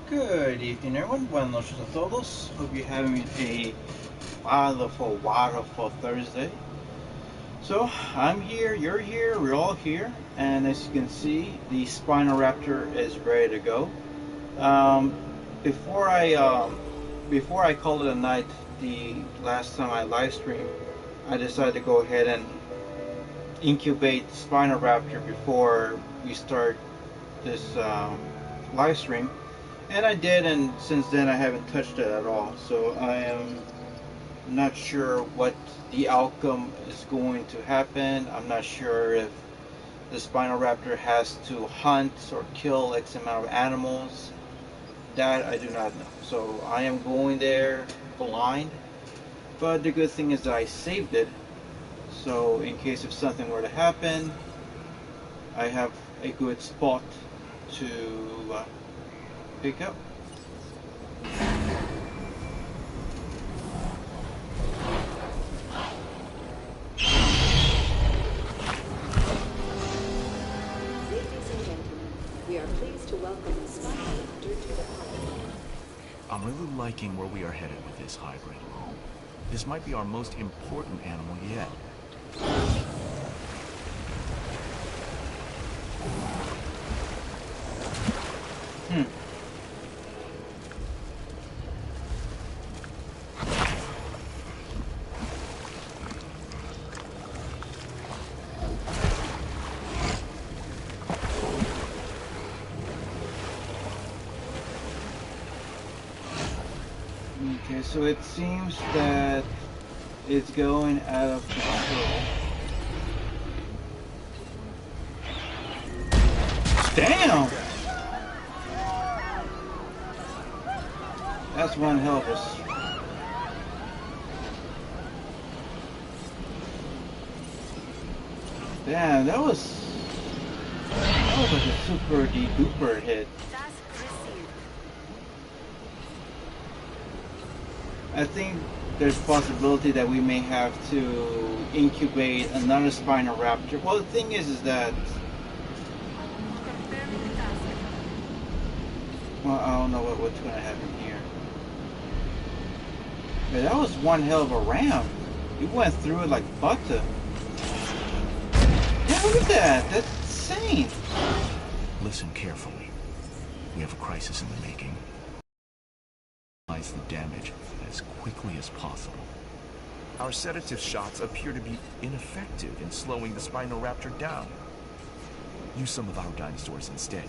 Good evening, everyone. Buenas noches a todos. Hope you're having a wonderful Thursday. So, I'm here, you're here, we're all here, and as you can see, the Spinoraptor is ready to go. Um, before I before I call it a night, the last time I live streamed, I decided to go ahead and incubate Spinoraptor before we start this live stream. And I did, and since then I haven't touched it at all. So I am not sure what the outcome is going to happen. I'm not sure if the Spinoraptor has to hunt or kill X amount of animals. That I do not know. So I am going there blind. But the good thing is that I saved it. So in case if something were to happen, I have a good spot to pick up. We are pleased to welcome the Spinoraptor to the party. I'm really liking where we are headed with this hybrid. This might be our most important animal yet. Okay, so it seems that it's going out of control. Damn! That's one hell of a... Damn, that was like a super duper hit. I think there's possibility that we may have to incubate another Spinoraptor. Well, the thing is that... Well, I don't know what's going to happen here. But that was one hell of a round. You went through it like butter. Yeah, look at that. That's insane. Listen carefully. We have a crisis in the making. Minimize the damage as quickly as possible. Our sedative shots appear to be ineffective in slowing the Spinoraptor down. Use some of our dinosaurs instead.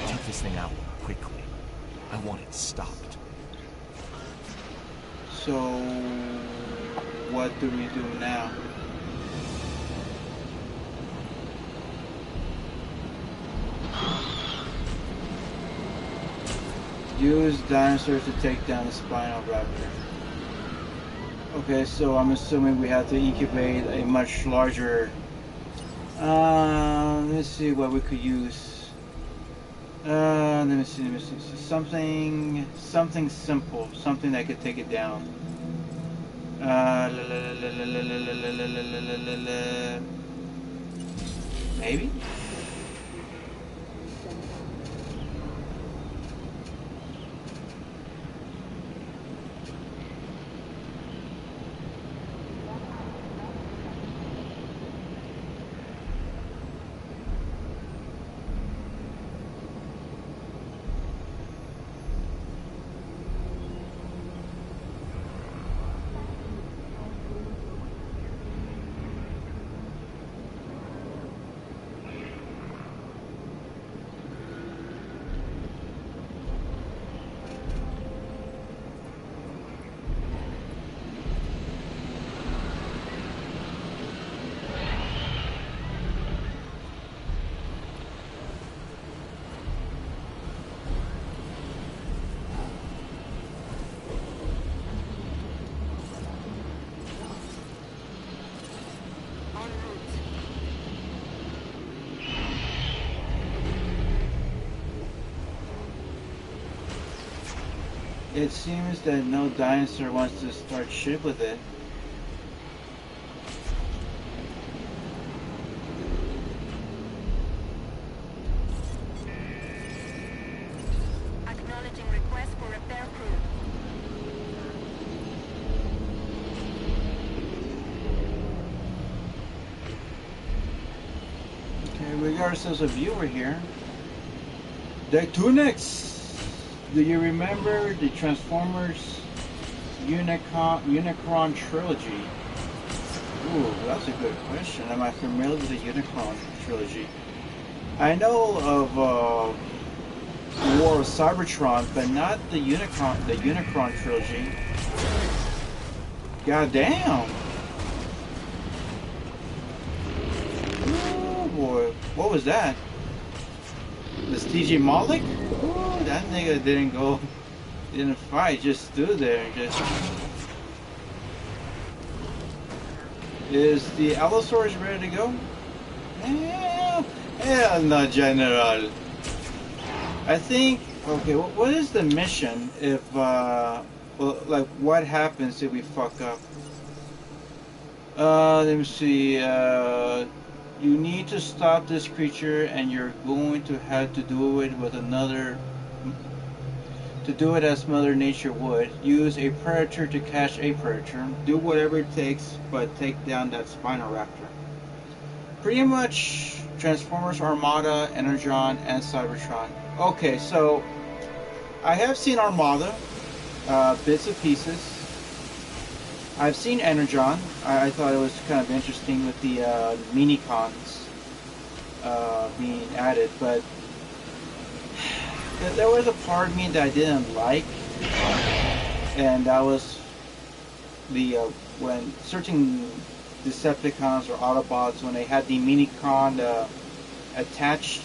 Take this thing out quickly. I want it stopped. So, what do we do now? Use dinosaurs to take down the Spinoraptor. Okay, so I'm assuming we have to incubate a much larger... let's see what we could use. Let me see. Something simple, something that could take it down. Maybe? It seems that no dinosaur wants to start shit with it. got ourselves a viewer here. The Tunics. Do you remember the Transformers Unicron trilogy? Ooh, that's a good question. Am I familiar with the Unicron trilogy? I know of War of Cybertron, but not the Unicron trilogy. God damn! Oh boy, what was that? This TG Malik? Ooh, that nigga didn't fight, just stood there and just... Is the Allosaurus ready to go? Hell no, General. I think, okay, what is the mission if, well, like, what happens if we fuck up? Let me see, you need to stop this creature and you're going to have to do it with to do it as Mother Nature would. Use a predator to catch a predator. Do whatever it takes, but take down that Spinoraptor. Pretty much Transformers Armada, Energon, and Cybertron. Okay, so I have seen Armada, bits and pieces. I've seen Energon. I thought it was kind of interesting with the mini-cons being added, but there was a part of me that I didn't like, and that was the when searching Decepticons or Autobots, when they had the mini-con attached,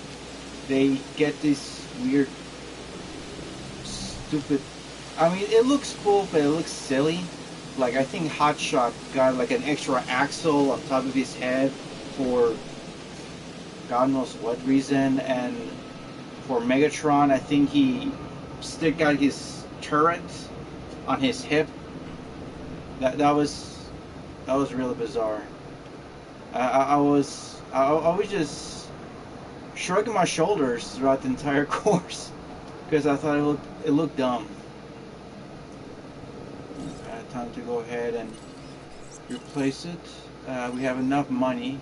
they get this weird, stupid... I mean, it looks cool, but it looks silly. Like, I think Hotshot got like an extra axle on top of his head for God knows what reason, and for Megatron, I think he stick out his turret on his hip. That was really bizarre. I was just shrugging my shoulders throughout the entire course because I thought it looked dumb. Time to go ahead and replace it. We have enough money.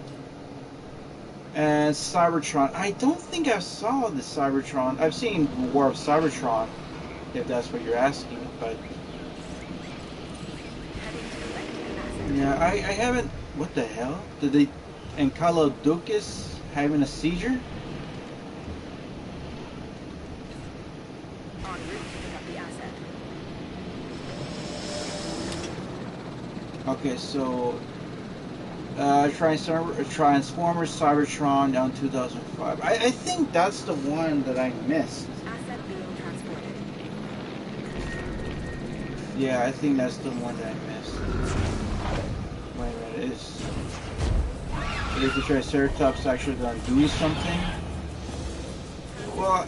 And Cybertron. I don't think I saw the Cybertron. I've seen War of Cybertron, if that's what you're asking, but yeah, I haven't. What the hell? Did they? And Dukas having a seizure? Okay, so Transformers Cybertron down 2005. I think that's the one that I missed. Asset being transported. Yeah, I think that's the one that I missed. Wait a minute, is the Triceratops actually gonna do something? Well,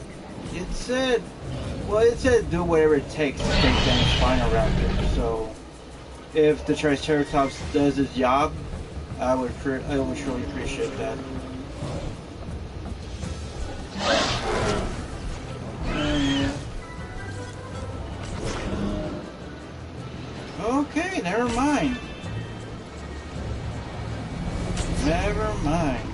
it said do whatever it takes to take down the Spinoraptor. So if the Triceratops does its job, I would truly appreciate that. Okay, never mind. Never mind.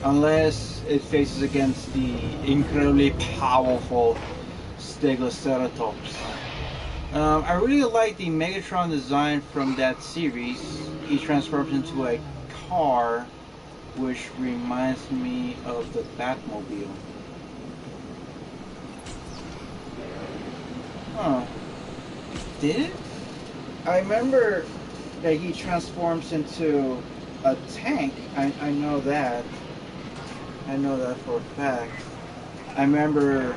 Unless it faces against the incredibly powerful Stegoceratops. I really like the Megatron design from that series. He transforms into a car, which reminds me of the Batmobile. Huh. Did it? I remember that he transforms into a tank. I know that. I know that for a fact. I remember,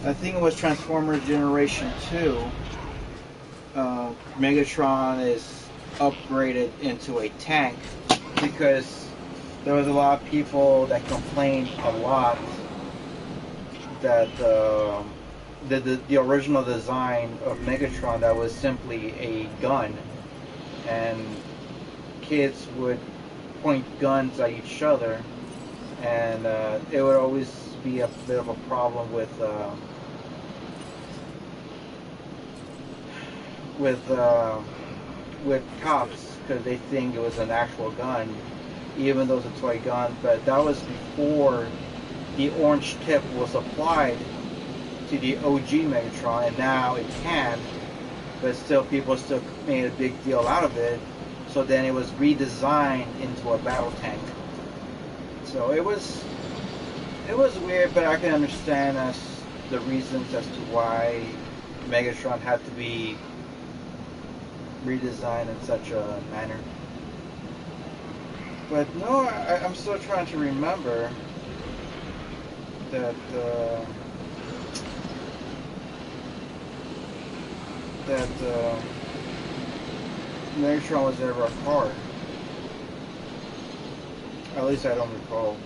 I think it was Transformers Generation 2. Megatron is upgraded into a tank because there was a lot of people that complained a lot that the original design of Megatron, that was simply a gun, and kids would point guns at each other, and it would always be a bit of a problem with cops because they think it was an actual gun, even though it's a toy gun. But that was before the orange tip was applied to the OG Megatron, and now it can. But still, people still made a big deal out of it. So then it was redesigned into a battle tank. So it was weird, but I can understand the reasons as to why Megatron had to be redesigned in such a manner. But no, I'm still trying to remember that Megatron was ever a card. At least I don't recall.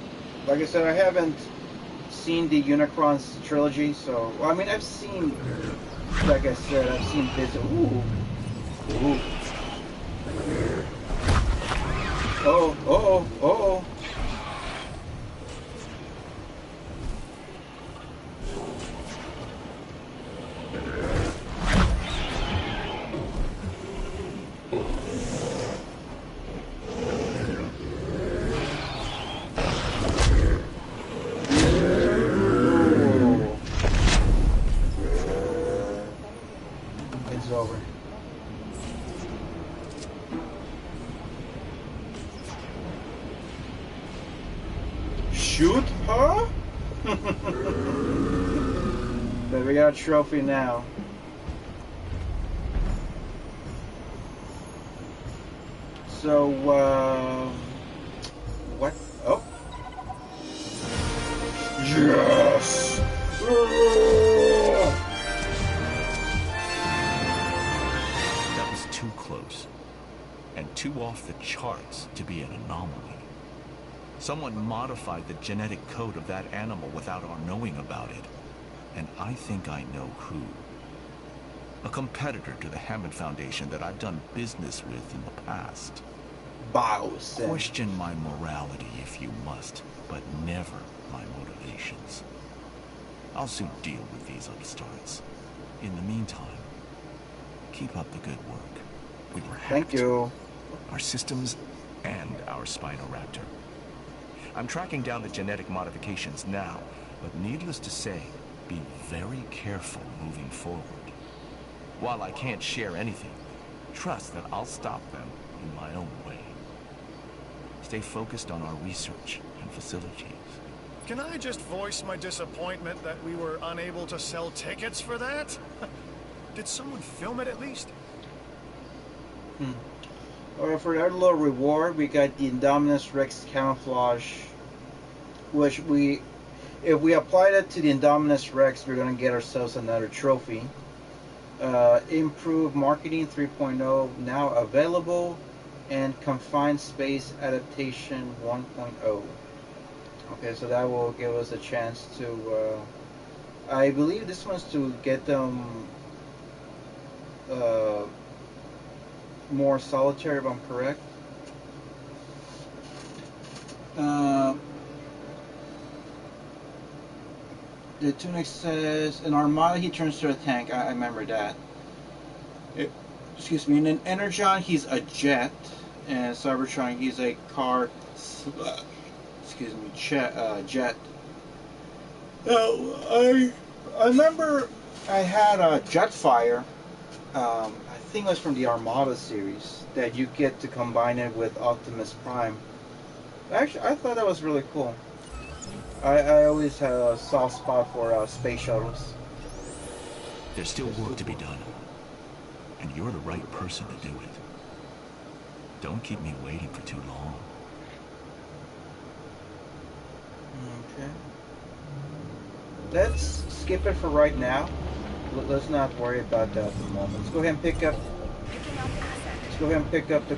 Like I said, I haven't seen the Unicron's trilogy, so well, I mean I've seen, like I said, I've seen bits of ooh. Oh. It's over. Shoot her? But we got a trophy now. So, what? Oh. Yes! That was too close, and too off the charts to be an anomaly. Someone modified the genetic code of that animal without our knowing about it. And I think I know who. A competitor to the Hammond Foundation that I've done business with in the past. Bowser. Question my morality if you must, but never my motivations. I'll soon deal with these upstarts. In the meantime, keep up the good work. We were hacked. Thank you. Our systems and our Spinoraptor. I'm tracking down the genetic modifications now, but needless to say, be very careful moving forward. While I can't share anything, trust that I'll stop them in my own way. Stay focused on our research and facilities. Can I just voice my disappointment that we were unable to sell tickets for that? Did someone film it at least? Alright, for our little reward, we got the Indominus Rex camouflage, which if we applied it to the Indominus Rex, we're going to get ourselves another trophy. Improved Marketing 3.0 now available, and Confined Space Adaptation 1.0. Okay, so that will give us a chance to, I believe this one's to get them more solitary, if I'm correct. The tunic says, in Armada he turns to a tank. I remember that. Excuse me. And in Energon he's a jet, and Cybertron he's a car. Excuse me, jet. I remember I had a Jetfire. I think it was from the Armada series that you get to combine it with Optimus Prime. Actually, I thought that was really cool. I always had a soft spot for space shuttles. There's still work to be done, and you're the right person to do it. Don't keep me waiting for too long. Okay. Let's skip it for right now. Let's not worry about that at the moment. Let's go ahead and pick up. Let's go ahead and pick up the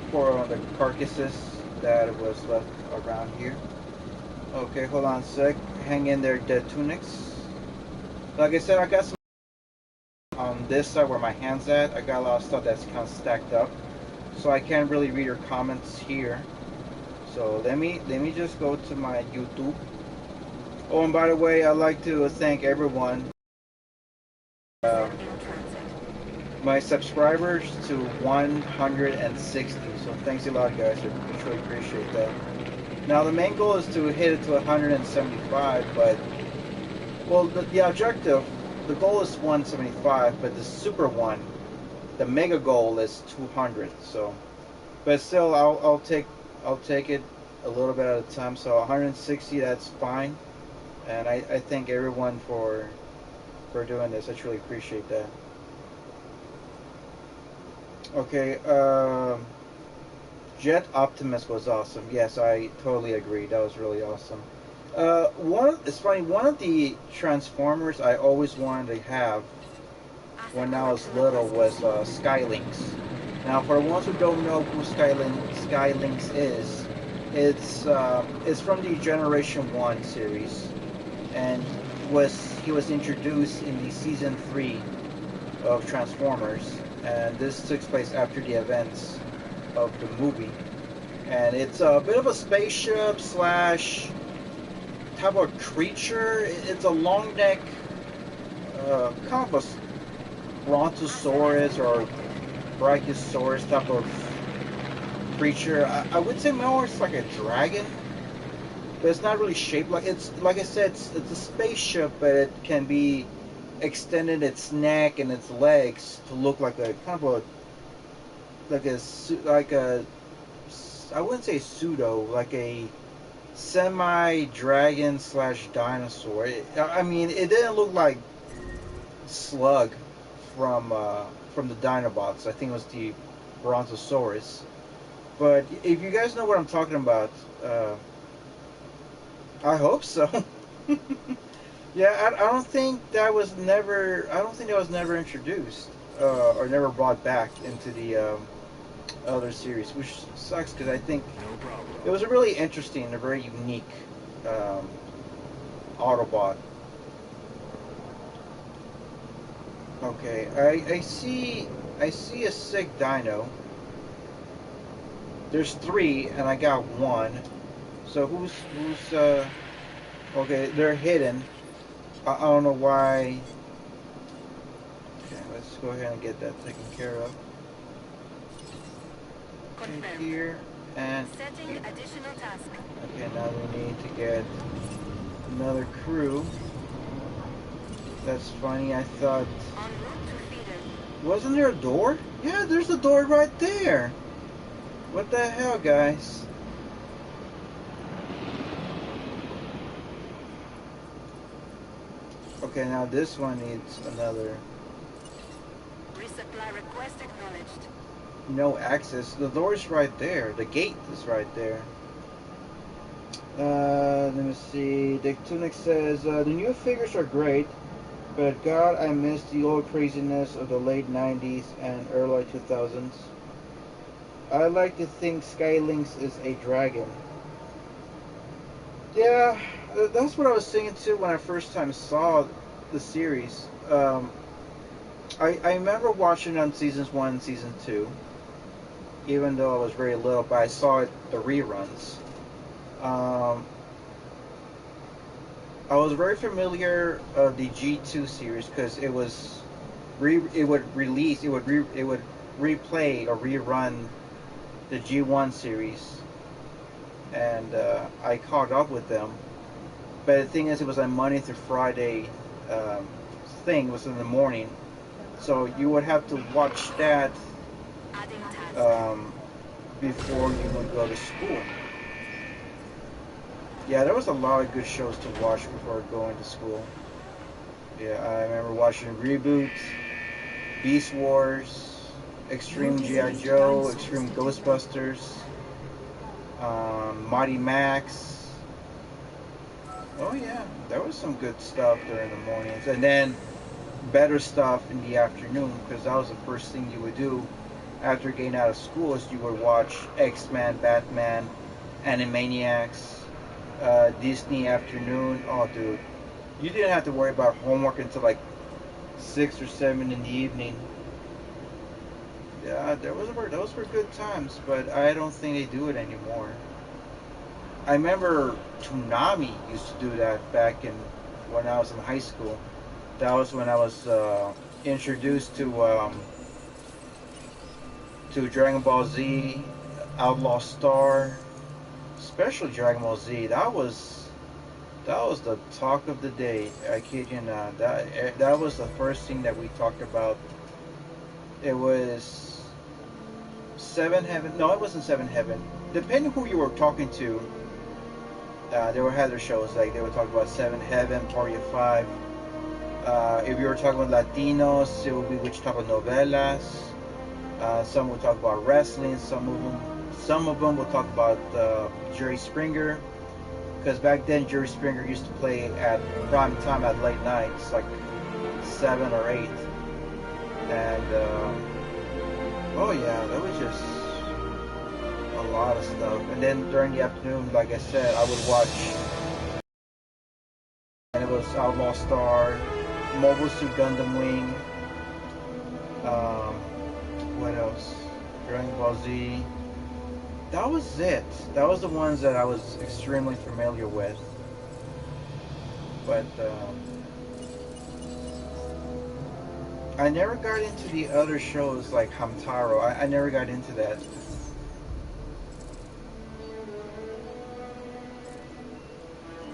carcasses that was left around here. Okay, hold on a sec. Hang in there, dead tunics. Like I said, I got some on this side where my hand's at. I got a lot of stuff that's kind of stacked up, so I can't really read your comments here. So let me just go to my YouTube. Oh, and by the way, I'd like to thank everyone. My subscribers to 160. So thanks a lot, guys. I truly appreciate that. Now the main goal is to hit it to 175, but well, the objective, the goal is 175, but the super one, the mega goal is 200. So, but still, I'll take it a little bit at a time. So 160, that's fine, and I thank everyone for doing this. I truly appreciate that. Okay, Jet Optimus was awesome. Yes, I totally agree. That was really awesome. It's funny. One of the Transformers I always wanted to have when I was little was Skylinks. Now, for the ones who don't know who Skylinks is, it's from the Generation One series, and he was introduced in the season 3 of Transformers, and this took place after the events of the movie. And it's a bit of a spaceship slash type of creature. It's a long neck, kind of a Brontosaurus or Brachiosaurus type of creature. I would say more it's like a dragon, but it's not really shaped like it's. Like I said, it's a spaceship, but it can be extended its neck and its legs to look like a kind of a I wouldn't say pseudo, like a semi-dragon slash dinosaur. I mean, it didn't look like Slug from the Dinobots. I think it was the Brontosaurus. But if you guys know what I'm talking about, I hope so. Yeah, I don't think that was never. I don't think that was never introduced or never brought back into the other series, which sucks because I think it was a really interesting, a very unique Autobot. Okay, I see a sick dino. There's 3 and I got 1. So who's okay, they're hidden. I don't know why. Okay, let's go ahead and get that taken care of. Okay, here and Setting additional task. okay, now we need to get another crew. That's funny. I thought, En route to feeder. wasn't there a door? Yeah, there's a door right there. What the hell, guys? Okay, now this one needs another. Resupply request acknowledged. No access. The door's right there. The gate is right there. Let me see. Dick Tunic says, the new figures are great, but God, I miss the old craziness of the late 90s and early 2000s. I like to think Skylinks is a dragon. Yeah, that's what I was thinking too when I first time saw the series. I remember watching on seasons 1 and season 2, even though I was very little, but I saw it, the reruns. I was very familiar of the G2 series because it would replay or rerun the G1 series, and I caught up with them. But the thing is, it was a Monday through Friday thing. It was in the morning, so you would have to watch that Adding task. before you would go to school. Yeah, there was a lot of good shows to watch before going to school. Yeah, I remember watching Reboot, Beast Wars, Extreme G.I. Joe, Extreme Ghostbusters, Mighty Max. Oh yeah, there was some good stuff during the mornings. And then better stuff in the afternoon, because that was the first thing you would do after getting out of school, is you would watch X-Men, Batman, Animaniacs, Disney Afternoon. Oh dude, you didn't have to worry about homework until like 6 or 7 in the evening. Yeah, those were good times, but I don't think they do it anymore. I remember Toonami used to do that back when I was in high school. That was when I was introduced to Dragon Ball Z, Outlaw Star, especially Dragon Ball Z. That was the talk of the day. I kid you not. That was the first thing that we talked about. It was Seven Heaven. No, it wasn't Seven Heaven. Depending who you were talking to, they were had their shows. Like they would talk about Seven Heaven, Party of Five. If you were talking about Latinos, it would be which type of novelas. Some would talk about wrestling. Some of them would talk about Jerry Springer. Because back then, Jerry Springer used to play at prime time at late nights, like 7 or 8. And, oh yeah, that was just a lot of stuff. And then during the afternoon, like I said, I would watch, and it was Outlaw Star, Mobile Suit Gundam Wing, what else? Dragon Ball Z. That was it. That was the ones that I was extremely familiar with. But I never got into the other shows like Hamtaro. I never got into that.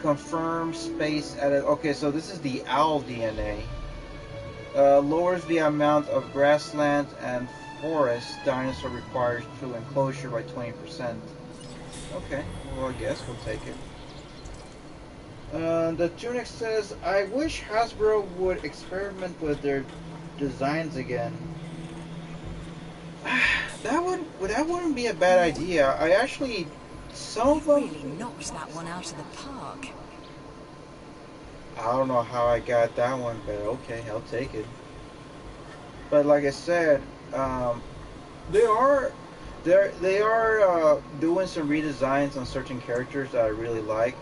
Confirm space edit. Okay, so this is the owl DNA. Lowers the amount of grassland and forest dinosaur requires to enclosure by 20%. Okay, well I guess we'll take it. The Tunic says, I wish Hasbro would experiment with their designs again. That wouldn't be a bad idea. I actually, some of them really knocked that one out of the park. I don't know how I got that one, but okay, I'll take it. But like I said, they are doing some redesigns on certain characters that I really like.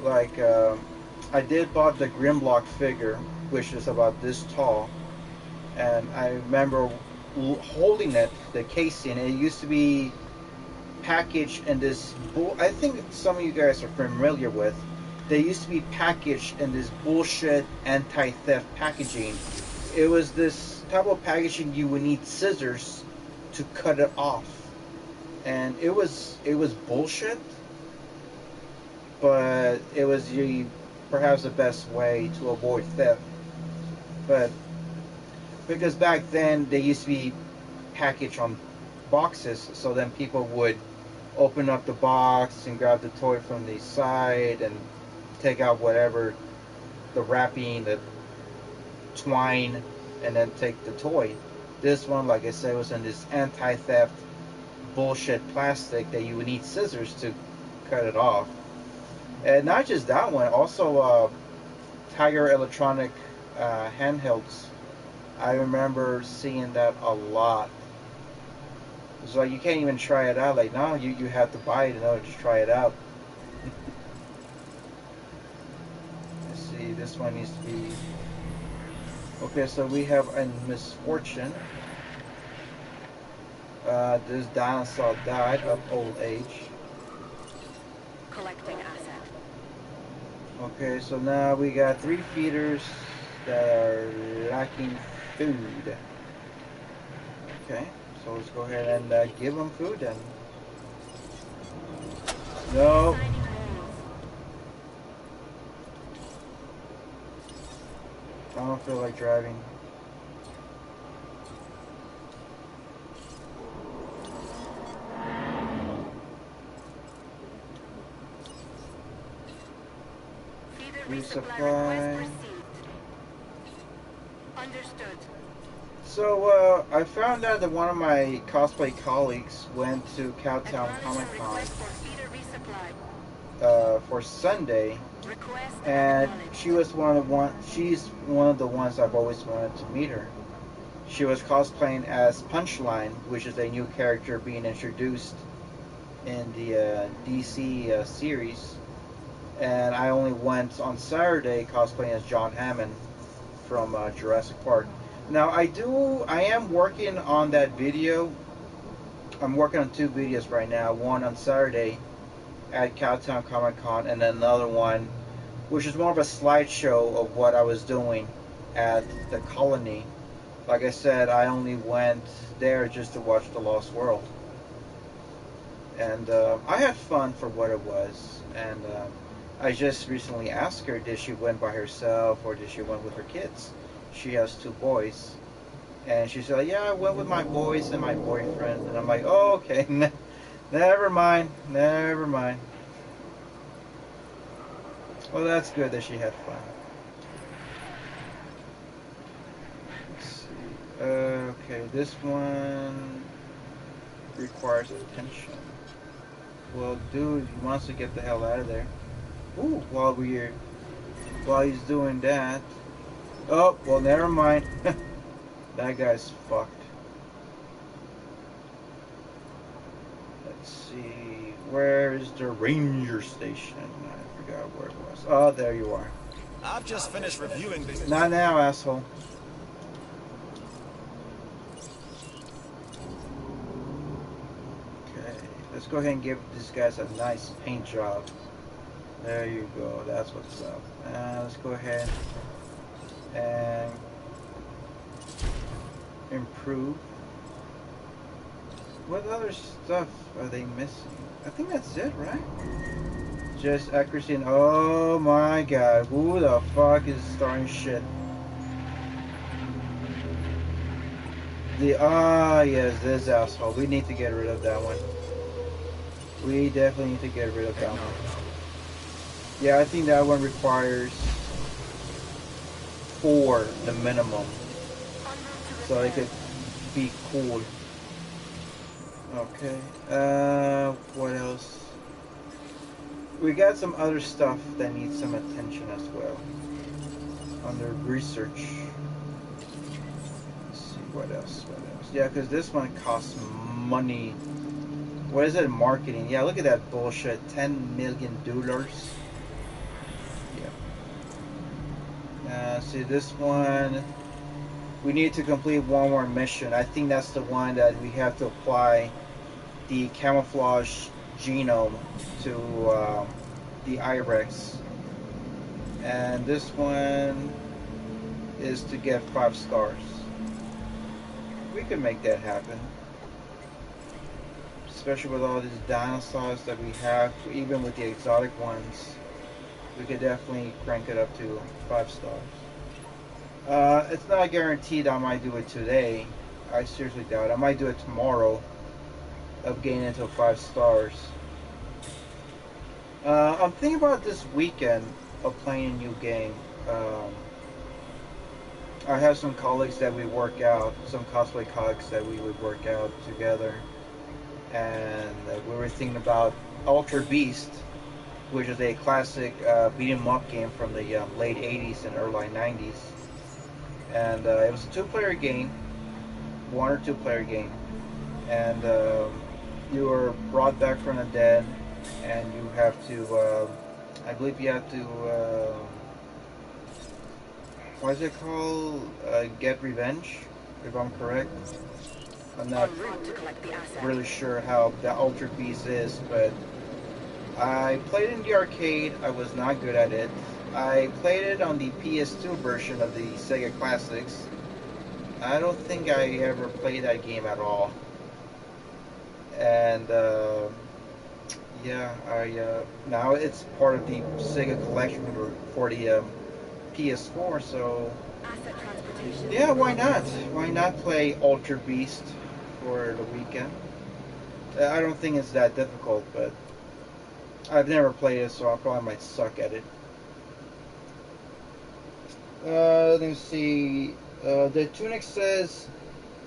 Like I did bought the Grimlock figure, which is about this tall, and I remember holding it, the casing. It used to be packaged in this. I think some of you guys are familiar with. They used to be packaged in this bullshit anti-theft packaging. It was this type of packaging you would need scissors to cut it off, and it was bullshit, but it was perhaps the best way to avoid theft. But because back then they used to be packaged on boxes, so then people would open up the box and grab the toy from the side and take out whatever, the wrapping, the twine, and then take the toy. This one, like I said, was in this anti-theft bullshit plastic that you would need scissors to cut it off. And not just that one, also Tiger Electronic handhelds. I remember seeing that a lot. It's like you can't even try it out. Like, no, you have to buy it in order to try it out. Let's see, this one needs to be... Okay, so we have a misfortune. This dinosaur died of old age. Collecting asset. Okay, so now we got 3 feeders that are lacking food. Okay, so let's go ahead and give them food then. No. I don't feel like driving. Resupply. Understood. So I found out that one of my cosplay colleagues went to Cowtown Comic Con for Sunday, and she's one of the ones I've always wanted to meet her. She was cosplaying as Punchline, which is a new character being introduced in the DC series. And I only went on Saturday cosplaying as John Hammond from Jurassic Park. Now I am working on that video. I'm working on 2 videos right now. One on Saturday at Cowtown Comic Con, and then another one which is more of a slideshow of what I was doing at the colony. Like I said, I only went there just to watch The Lost World. And I had fun for what it was. And I just recently asked her, did she went by herself or did she went with her kids? She has 2 boys. And she said, yeah, I went with my boys and my boyfriend. And I'm like, oh, okay, never mind, never mind. Well, that's good that she had fun. Let's see. Okay, this one requires attention. Well, dude, he wants to get the hell out of there. Ooh, while he's doing that. Oh, well, never mind. That guy's fucked. Let's see. Where is the ranger station? I forgot where it was. Oh, there you are. I've just finished reviewing the... Not now, asshole. Okay, let's go ahead and give these guys a nice paint job. There you go. That's what's up. Let's go ahead and improve. What other stuff are they missing? I think that's it, right? Just accuracy and oh my god, who the fuck is starting shit? Yes, this asshole. We need to get rid of that one. We definitely need to get rid of that one. Yeah, I think that one requires 4, the minimum. So it could be cool. Okay. What else? We got some other stuff that needs some attention as well. Under research. Let's see what else. Yeah, because this one costs money. What is it? Marketing. Yeah, look at that bullshit. $10 million. Yeah. See this one. We need to complete one more mission. I think that's the one that we have to apply the camouflage genome to the Irex. And this one is to get 5 stars. We can make that happen. Especially with all these dinosaurs that we have, even with the exotic ones, we could definitely crank it up to 5 stars. It's not guaranteed I might do it today. I seriously doubt it. I might do it tomorrow of getting into 5 stars. I'm thinking about this weekend of playing a new game. I have some colleagues that we work out, some cosplay colleagues that we would work out together. And we were thinking about Ultra Beast, which is a classic beat 'em up game from the late 80s and early 90s. And it was a 2-player game, 1 or 2-player game, and you were brought back from the dead, and you have to, I believe you have to, what is it called? Get revenge, if I'm correct. I'm not really sure how the Ultra Beast is, but I played it in the arcade. I was not good at it. I played it on the PS2 version of the Sega Classics. I don't think I ever played that game at all. And now it's part of the Sega collection for the PS4. So yeah, why not? Why not play Ultra Beast for the weekend? I don't think it's that difficult, but I've never played it, so I probably might suck at it. Let me see. The Tunic says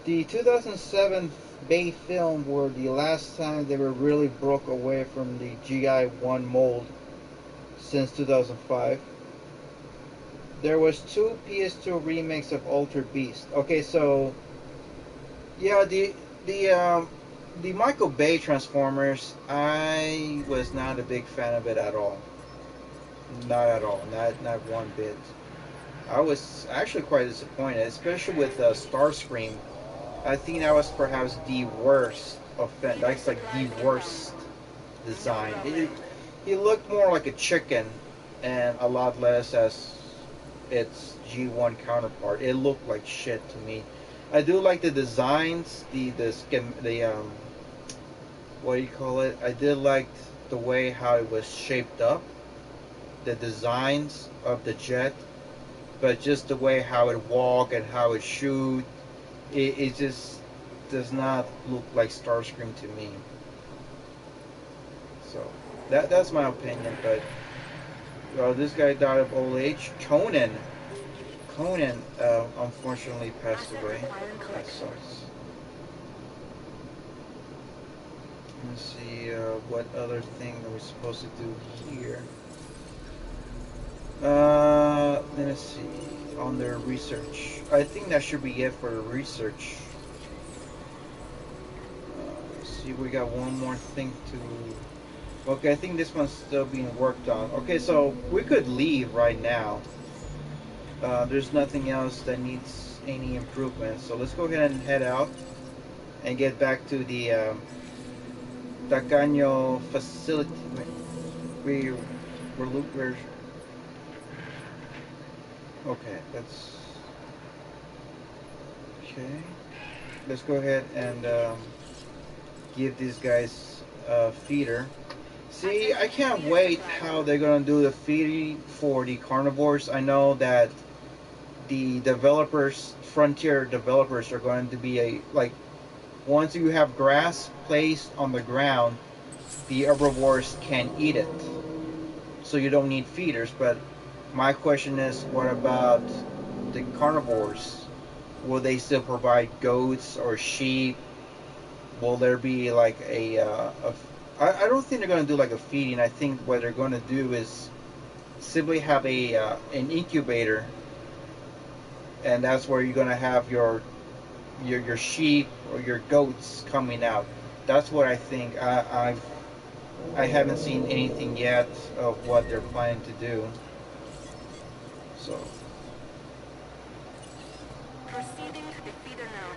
the 2007 Bay film were the last time they were really broke away from the GI1 mold since 2005. There was 2 PS2 remakes of Ultra Beast. Okay, so yeah, the Michael Bay Transformers, I was not a big fan of it at all. Not at all. Not one bit. I was actually quite disappointed, especially with Starscream. I think that was perhaps the worst offense. That's like the worst design. He looked more like a chicken, and a lot less as its G1 counterpart. It looked like shit to me. I do like the designs, the what do you call it? I did like the way how it was shaped up, the designs of the jet, but just the way how it walk and how it shoot, it just does not look like Starscream to me. So that's my opinion. But this guy died of old age. Conan unfortunately passed away. That sucks. Let's see what other thing are we supposed to do here. Let's see. On their research, I think that should be it for the research. Let's see, we got one more thing to. Okay, I think this one's still being worked on. Okay, so we could leave right now. There's nothing else that needs any improvement, so let's go ahead and head out and get back to the Tacaño facility. We're okay. Okay. Let's go ahead and give these guys a feeder. See, I can't wait how they're gonna do the feeding for the carnivores. I know that the developers, Frontier developers, are going to be once you have grass placed on the ground, the herbivores can eat it. So you don't need feeders. But my question is, what about the carnivores? Will they still provide goats or sheep? Will there be like I don't think they're going to do like a feeding. I think what they're going to do is simply have an incubator, and that's where you're going to have your sheep or your goats coming out. That's what I think. I haven't seen anything yet of what they're planning to do. So. Proceeding to the feeder now.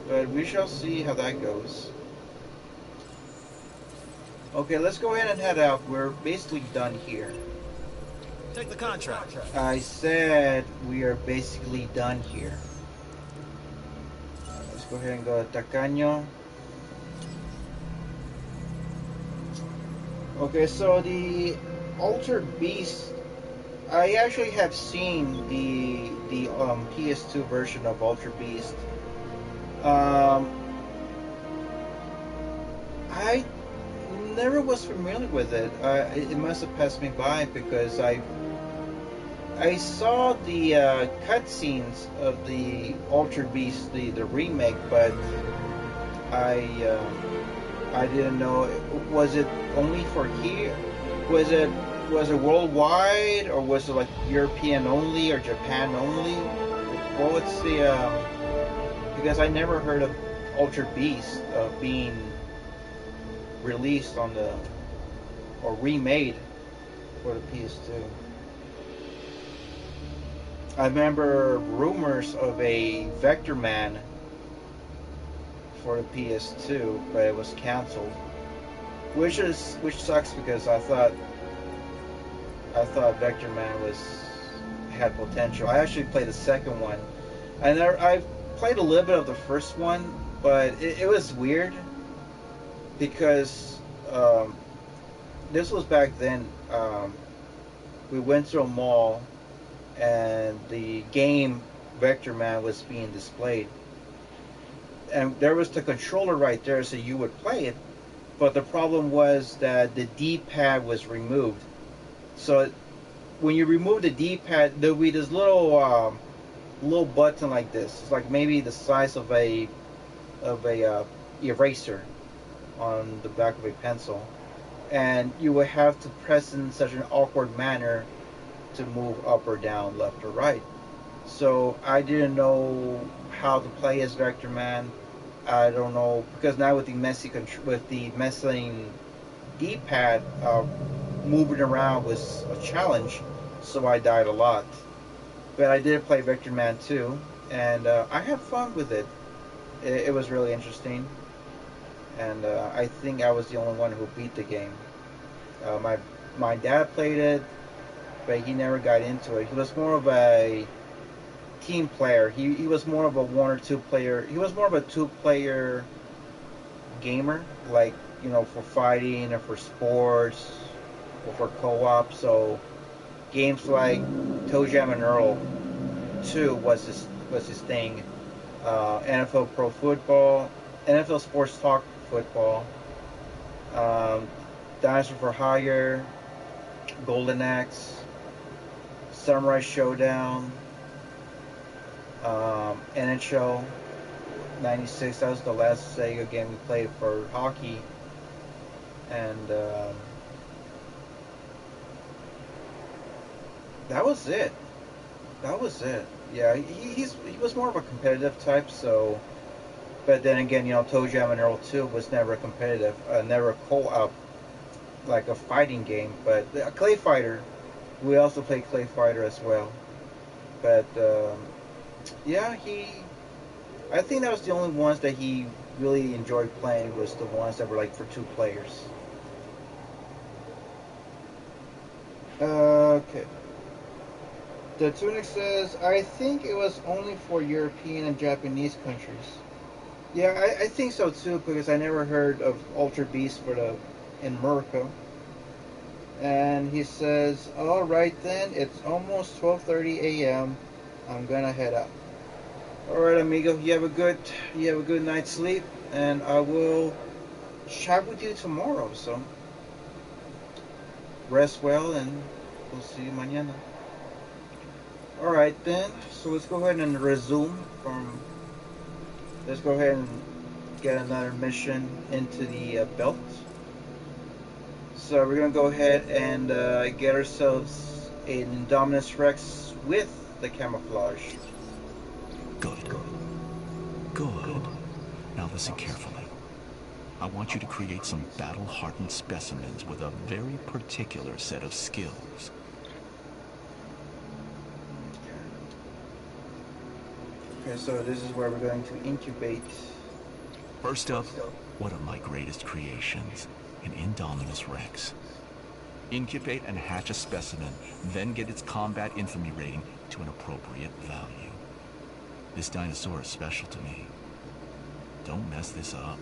But we shall see how that goes. Okay, let's go ahead and head out. We're basically done here. Take the contract. I said we are basically done here. Let's go ahead and go to Tacaño. Okay, so the Altered Beast, I actually have seen the PS2 version of Altered Beast. I never was familiar with it. It must have passed me by because I saw the cutscenes of the Altered Beast, the remake, but I didn't know. Was it only for here? Was it worldwide, or was it like European only or Japan only? Well, what's the because I never heard of Altered Beast being released on the or remade for the PS2. I remember rumors of a Vector Man for the PS2, but it was canceled, which sucks because I thought Vector Man had potential. I actually played the second one, and I played a little bit of the first one, but it was weird because this was back then. We went to a mall, and the game Vector Man was being displayed, and there was the controller right there, so you would play it. But the problem was that the D-pad was removed. So when you remove the D-pad, there'll be this little button like this. It's like maybe the size of a eraser on the back of a pencil, and you would have to press in such an awkward manner to move up or down, left or right. So I didn't know how to play as Vector Man. I don't know, because now with the messing D-pad, moving around was a challenge, so I died a lot. But I did play Vector Man 2, and I had fun with it. It was really interesting, and I think I was the only one who beat the game. My dad played it, but he never got into it. He was more of a team player. He was more of a one or two player. He was more of a two-player gamer. Like you know, for fighting or for sports or for co-op. So games like Toe Jam and Earl 2 was his thing. NFL Pro Football, NFL Sports Talk Football, um, Dinosaur for Hire, Golden Axe, Samurai Showdown, NHL '96. That was the last Sega game we played for hockey, and that was it. That was it. Yeah, he was more of a competitive type. So, but then again, you know, Toe Jam and Earl 2 was never competitive, never co-op like a fighting game. But a Clay Fighter, we also played Clay Fighter as well. But yeah, I think that was the only ones that he really enjoyed playing was the ones that were like for 2 players. Okay. The Tunic says, I think it was only for European and Japanese countries. Yeah, I think so too, because I never heard of Ultra Beast in America. And he says, all right then, it's almost 12:30 a.m. I'm gonna head out. All right, amigo, you have a good night's sleep, and I will chat with you tomorrow. So rest well, and we'll see you mañana. All right then. So let's go ahead and resume from. Let's go ahead and get another mission into the belt. So we're gonna go ahead and get ourselves an Indominus Rex with the camouflage. Good. Good. Now listen carefully. I want you to create some battle-hardened specimens with a very particular set of skills. Okay, so this is where we're going to incubate. First up, one of my greatest creations, an Indominus Rex. Incubate and hatch a specimen, then get its combat infamy rating to an appropriate value. This dinosaur is special to me. Don't mess this up.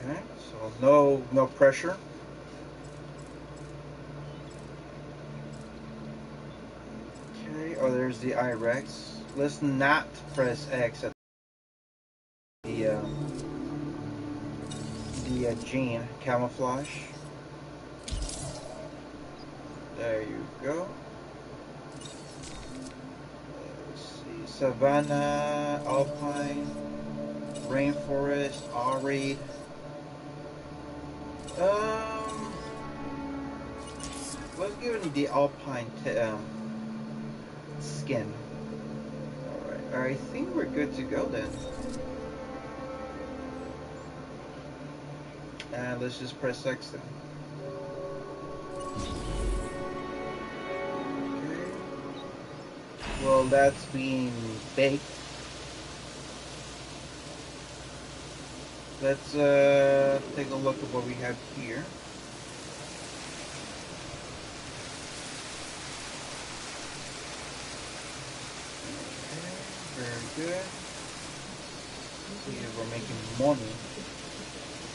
Okay, so no pressure. Okay, oh, there's the iRex. Let's not press X at the gene camouflage. There you go. Let's see, Savannah, Alpine, Rainforest, Arid. Let's give it the Alpine skin. Alright, I think we're good to go then. And let's just press X then. Okay. Well, that's being baked. Let's take a look at what we have here. Very good. See if we're making money.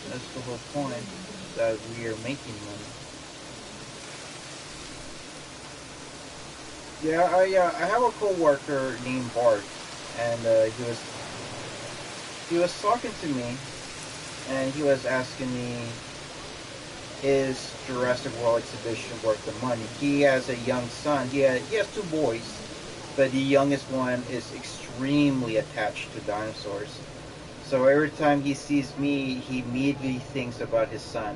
That's the whole point, that we are making money. Yeah, I have a coworker named Bart, and he was talking to me, and he was asking me, is Jurassic World exhibition worth the money? He has a young son. He has 2 boys, but the youngest one is extremely attached to dinosaurs. So every time he sees me, he immediately thinks about his son.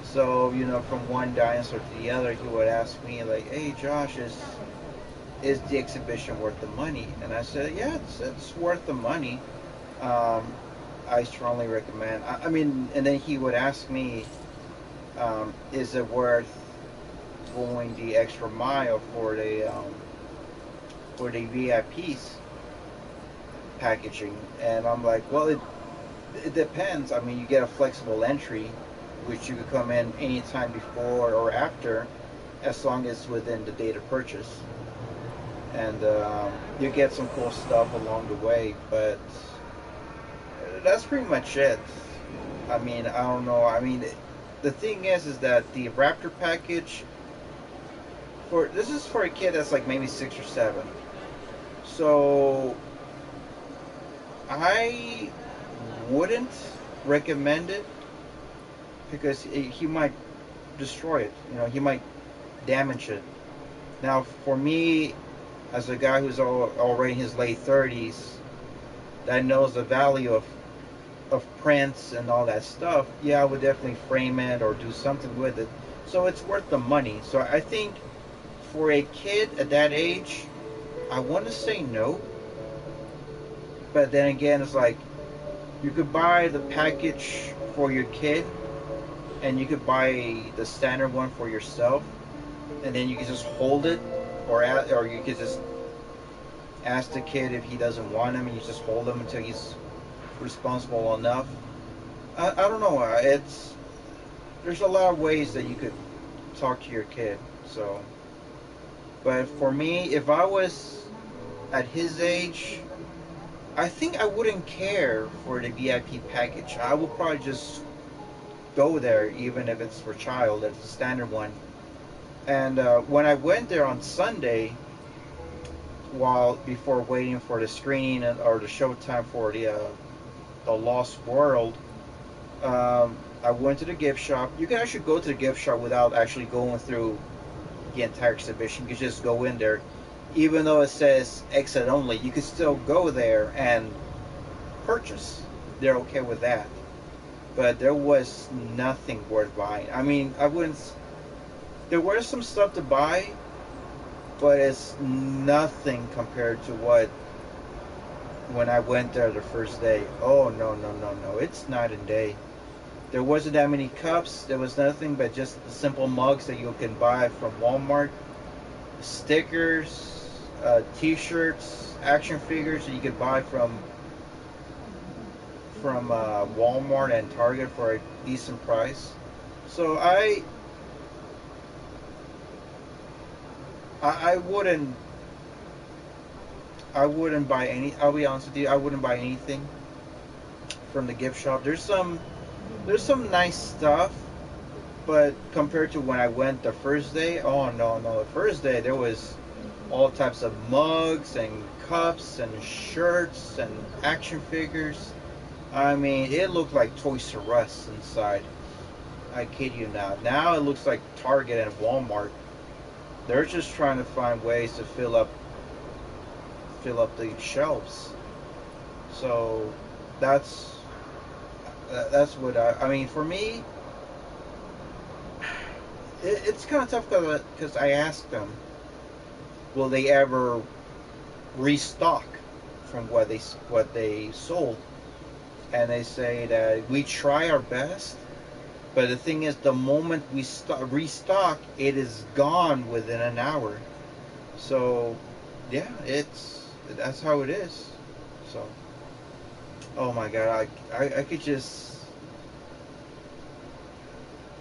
So, you know, from one dinosaur to the other, he would ask me like, hey Josh, is the exhibition worth the money? And I said, yeah, it's worth the money. I strongly recommend. I mean, and then he would ask me, is it worth going the extra mile for the VIPs packaging? And I'm like, well, it depends. I mean, you get a flexible entry, which you could come in anytime before or after, as long as within the date of purchase. And you get some cool stuff along the way, but that's pretty much it. I mean, I don't know. I mean, the thing is that the Raptor package for this is for a kid that's like maybe 6 or 7. So I wouldn't recommend it because he might destroy it. You know, he might damage it. Now, for me, as a guy who's already in his late 30s, that knows the value of prints and all that stuff, yeah, I would definitely frame it or do something with it. So it's worth the money. So I think for a kid at that age, I want to say no. But then again, it's like you could buy the package for your kid and you could buy the standard one for yourself, and then you can just hold it, or you could just ask the kid if he doesn't want him, and you just hold him until he's responsible enough. I don't know. There's a lot of ways that you could talk to your kid. So, but for me, if I was at his age, I think I wouldn't care for the VIP package. I would probably just go there, even if it's for child. It's a standard one. And when I went there on Sunday, while before waiting for the screening or the showtime for the Lost World, I went to the gift shop. You can actually go to the gift shop without actually going through the entire exhibition. You can just go in there, even though it says exit only. You can still go there and purchase. They're okay with that. But there was nothing worth buying. I mean, I wouldn't. There was some stuff to buy, but it's nothing compared to what when I went there the first day. Oh no, no, no, no! It's night and day. There wasn't that many cups. There was nothing but just the simple mugs that you can buy from Walmart, stickers, T-shirts, action figures that you could buy from Walmart and Target for a decent price. So I wouldn't buy any. I'll be honest with you. I wouldn't buy anything from the gift shop. There's some nice stuff, but compared to when I went the first day, oh no, no, the first day there was all types of mugs and cups and shirts and action figures. I mean, it looked like Toys R Us inside. I kid you not. Now it looks like Target and Walmart. They're just trying to find ways to fill up the shelves. So that's what I mean. For me, it's kind of tough because I asked them, will they ever restock from what they sold? And they say that we try our best, but the thing is, the moment we restock, it is gone within an hour. So, yeah, that's how it is. So, oh my God, I could just,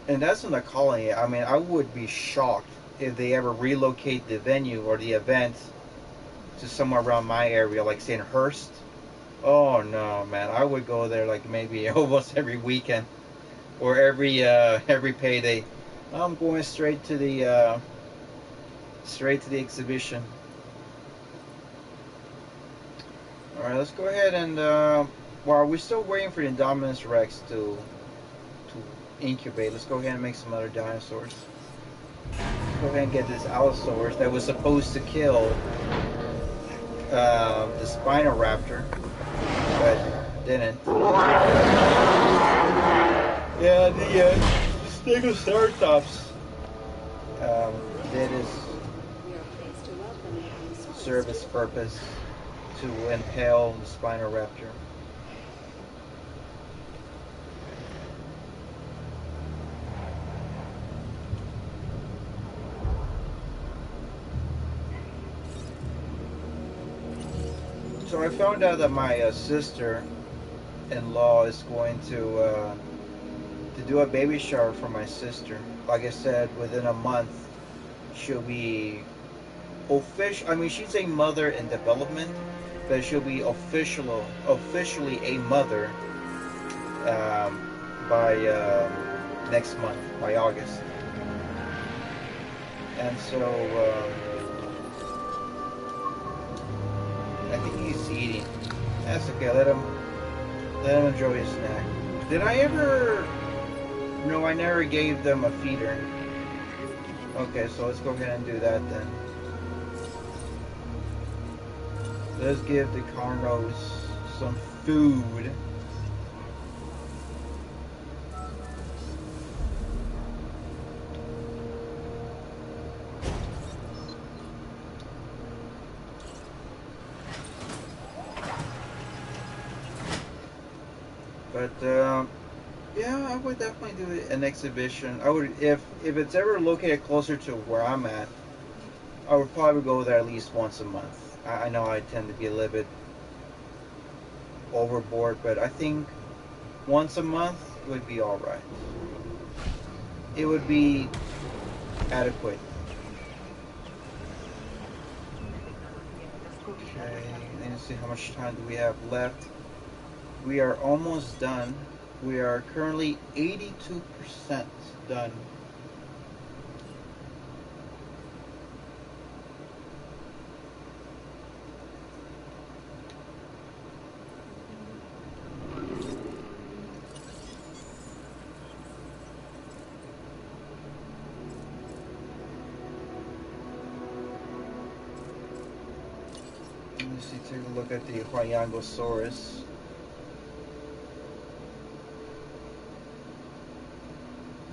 and that's in the colony. I mean, I would be shocked if they ever relocate the venue or the event to somewhere around my area, like St. Hurst. Oh no, man, I would go there like maybe almost every weekend or every payday. I'm going straight to the exhibition. All right, let's go ahead and while we're still waiting for the Indominus Rex to incubate, let's go ahead and make some other dinosaurs. Let's go ahead and get this Allosaurus that was supposed to kill the Spinoraptor, but didn't. Yeah, the Stegosaurus did his serve its purpose to impale the Spinoraptor. So I found out that my sister-in-law is going to do a baby shower for my sister. Like I said, within a month, she'll be official. I mean, she's a mother in development, but she'll be officially a mother by next month, by August. And so I think he's eating. That's okay. Let him enjoy his snack. Did I ever? No, I never gave them a feeder. Okay, so let's go ahead and do that then. Let's give the cornrows some food. But yeah, I would definitely do an exhibition. I would, if it's ever located closer to where I'm at, I would probably go there at least once a month. I know I tend to be a little bit overboard, but I think once a month would be all right. It would be adequate. Okay, let's see how much time do we have left. We are almost done. We are currently 82% done. Let's see, take a look at the Trianglesaurus.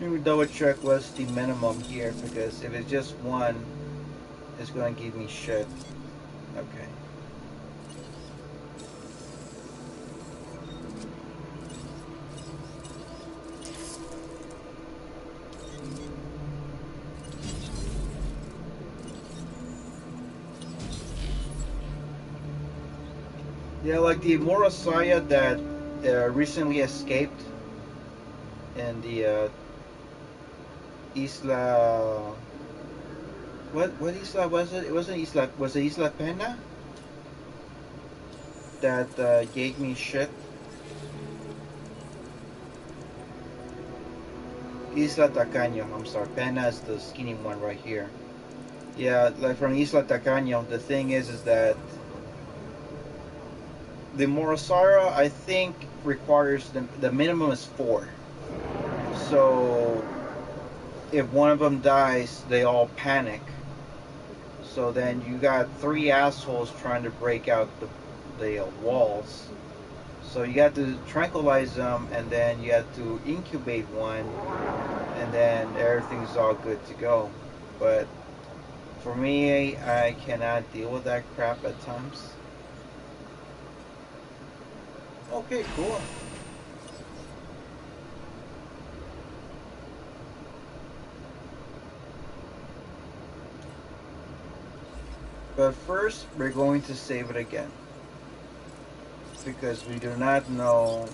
Let me double check what's the minimum here, because if it's just one, it's going to give me shit. Okay. Yeah, like the Morosaya that recently escaped in the Isla. What isla was it? It wasn't Isla. Was it Isla Pena? That gave me shit. Isla Tacaño. I'm sorry. Pena is the skinny one right here. Yeah, like from Isla Tacaño. The thing is that the Morosara, I think, requires the minimum is 4. So if one of them dies, they all panic. So then you got 3 assholes trying to break out the walls. So you got to tranquilize them, and then you have to incubate one, and then everything's all good to go. But for me, I cannot deal with that crap at times. Okay, cool. But first, we're going to save it again, because we do not know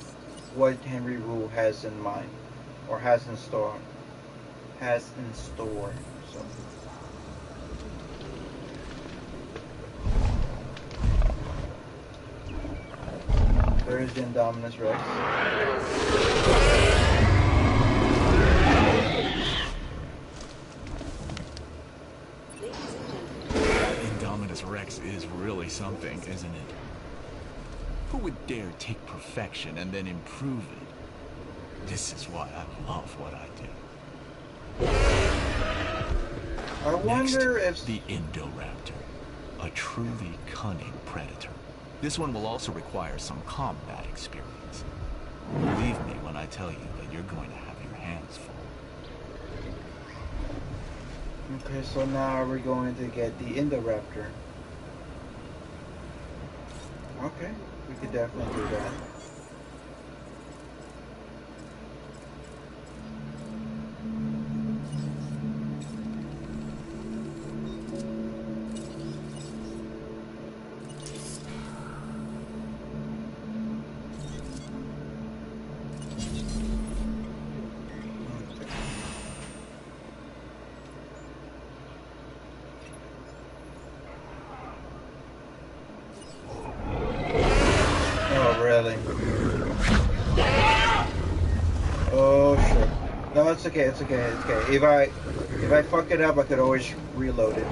what Henry Wu has in mind, or has in store. So. There's the Indominus Rex. Indominus Rex is really something, isn't it? Who would dare take perfection and then improve it? This is why I love what I do. I wonder Next, if the Indoraptor, a truly cunning predator. This one will also require some combat experience. Believe me when I tell you that you're going to have your hands full. Okay, so now we're going to get the Indoraptor. Okay, we could definitely do that. Oh shit. No, it's okay. It's okay. It's okay. If I fuck it up, I could always reload it.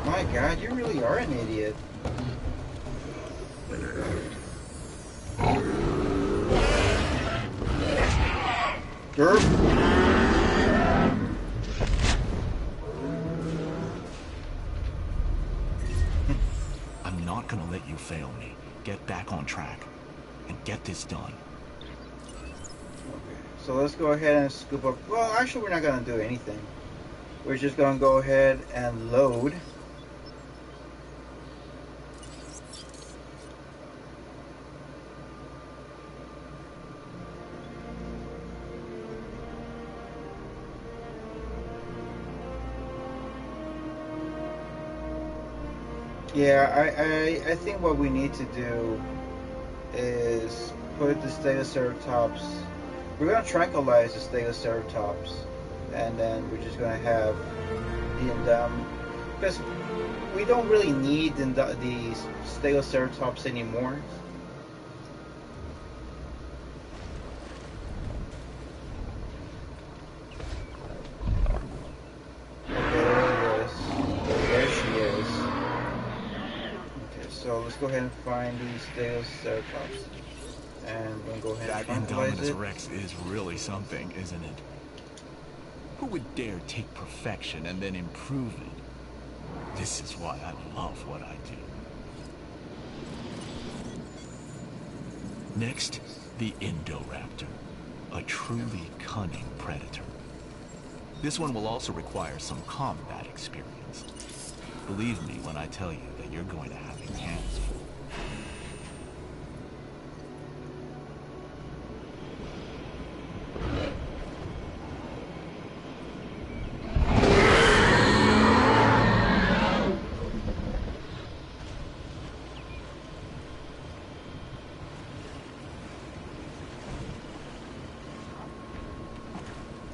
My God, you really are an idiot. Derp. I'm not gonna let you fail me. Get back on track and get this done. Okay, so let's go ahead and scoop up. Well, actually, we're not gonna do anything. We're just gonna go ahead and load. Yeah, I think what we need to do is put the Stegoceratops. We're gonna tranquilize the Stegoceratops, and then we're just gonna have the because we don't really need the Stegoceratops anymore. So let's go ahead and find these Stegoceratops, and we'll go ahead and tranquilize it. Rex is really something, isn't it? Who would dare take perfection and then improve it? This is why I love what I do. Next, the Indoraptor, a truly cunning predator. This one will also require some combat experience. Believe me when I tell you that you're going to have your hands full.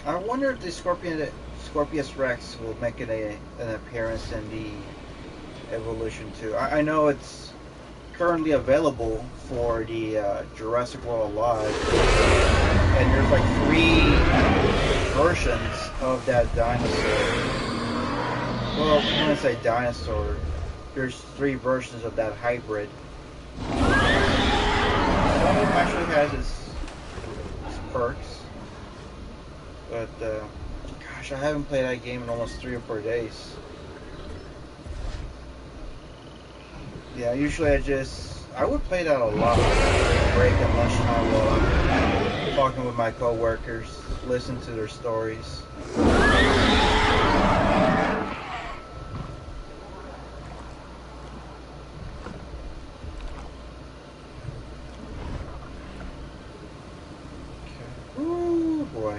I wonder if the Scorpius Rex will make an appearance in the Evolution 2. I know it's currently available for the Jurassic World Alive, and there's like 3 versions of that dinosaur. Well, when I say dinosaur, there's 3 versions of that hybrid. Some of them actually has its perks. But, gosh, I haven't played that game in almost 3 or 4 days. Yeah, usually I would play that a lot. Break and lunchtime while I'm talking with my coworkers, listen to their stories. Okay. Ooh, boy.